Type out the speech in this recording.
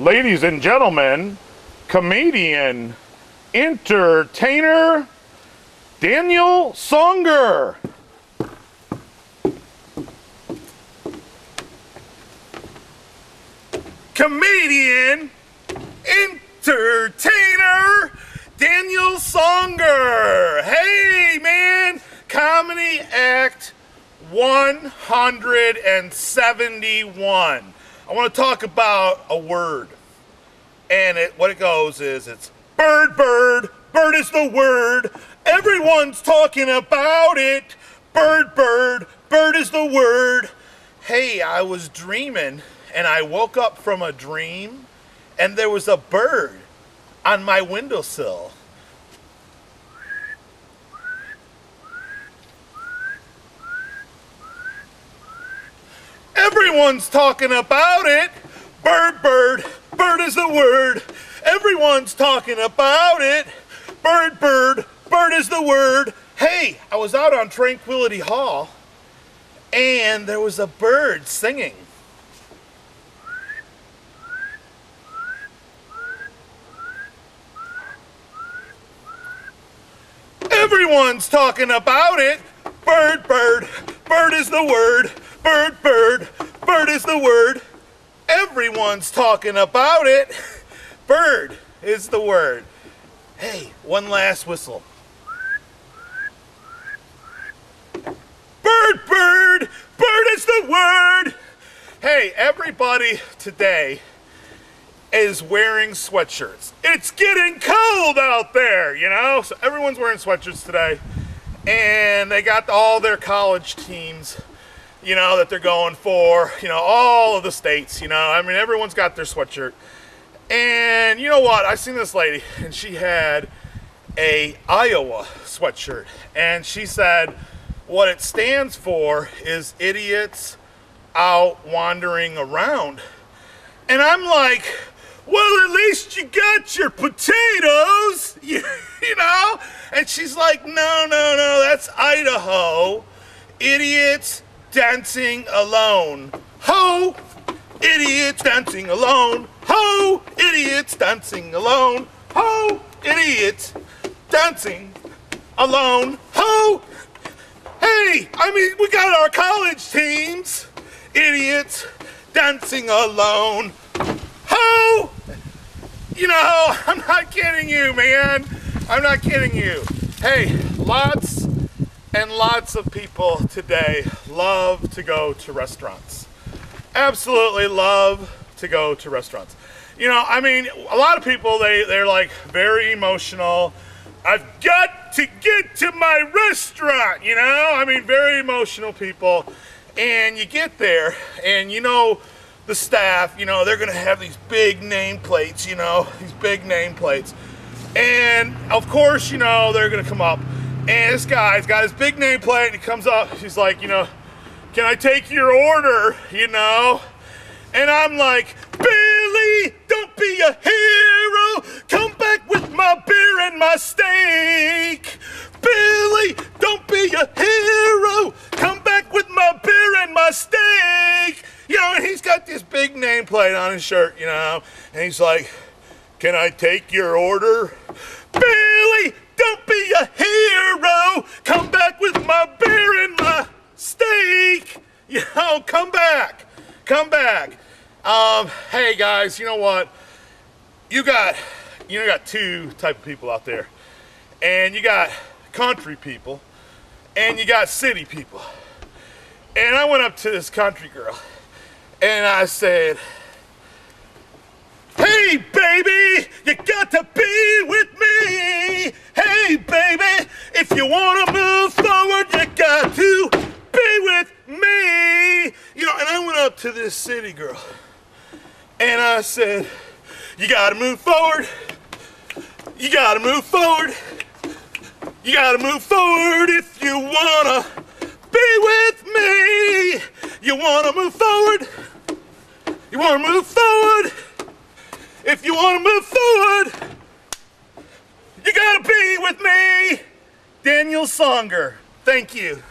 Ladies and gentlemen, comedian, entertainer, Daniel Songer. Comedian, entertainer, Daniel Songer. Hey man, comedy act 171. I want to talk about a word. And what it goes is, it's bird, bird, bird is the word. Everyone's talking about it. Bird, bird, bird is the word. Hey, I was dreaming and I woke up from a dream and there was a bird on my windowsill. Everyone's talking about it. Bird, bird, bird is the word. Everyone's talking about it. Bird, bird, bird is the word. Hey, I was out on Tranquility Hall and there was a bird singing. Everyone's talking about it. Bird, bird, bird is the word. Bird, bird, bird is the word. Everyone's talking about it. Bird is the word. Hey, one last whistle. Bird, bird, bird is the word. Hey, everybody today is wearing sweatshirts. It's getting cold out there, you know? So everyone's wearing sweatshirts today. And they got all their college teams, you know, that they're going for, you know, all of the states, you know. I mean, everyone's got their sweatshirt. And you know what? I seen this lady, and she had a I.O.W.A sweatshirt. And she said what it stands for is idiots out wandering around. And I'm like, well, at least you got your potatoes, you know? And she's like, no, no, no, that's I.D.A.H.O. Idiots dancing alone. Ho! Idiots dancing alone. Ho! Idiots dancing alone. Ho! Idiots dancing alone. Ho! Hey, I mean, we got our college teams. Idiots dancing alone. Ho! You know, I'm not kidding you, man. I'm not kidding you. Hey, lots and lots of people today love to go to restaurants. Absolutely love to go to restaurants. You know, I mean, a lot of people, they're like very emotional. I've got to get to my restaurant, you know? I mean, very emotional people. And you get there and you know, the staff, you know, they're gonna have these big nameplates, you know, these big nameplates. And of course, you know, they're gonna come up and this guy's got his big nameplate and he comes up, he's like, you know, can I take your order, you know? And I'm like, Billy, don't be a hero, come back with my beer and my steak. Billy, don't be a hero, come back with my beer and my steak. You know, and he's got this big nameplate on his shirt, you know, and he's like, can I take your order? Billy, don't be a hero, come back with my beer and my steak. You know, come back, come back. Hey guys, you know what? You got two type of people out there. And you got country people and you got city people. And I went up to this country girl and I said, hey baby, you got to be with me. Hey baby, if you want to move forward, you got to be with me. You know, and I went up to this city girl and I said, you got to move forward. You got to move forward. You got to move forward if you want to be with me. You want to move forward. You want to move forward. If you want to move forward, you got to be with me. Daniel Songer. Thank you.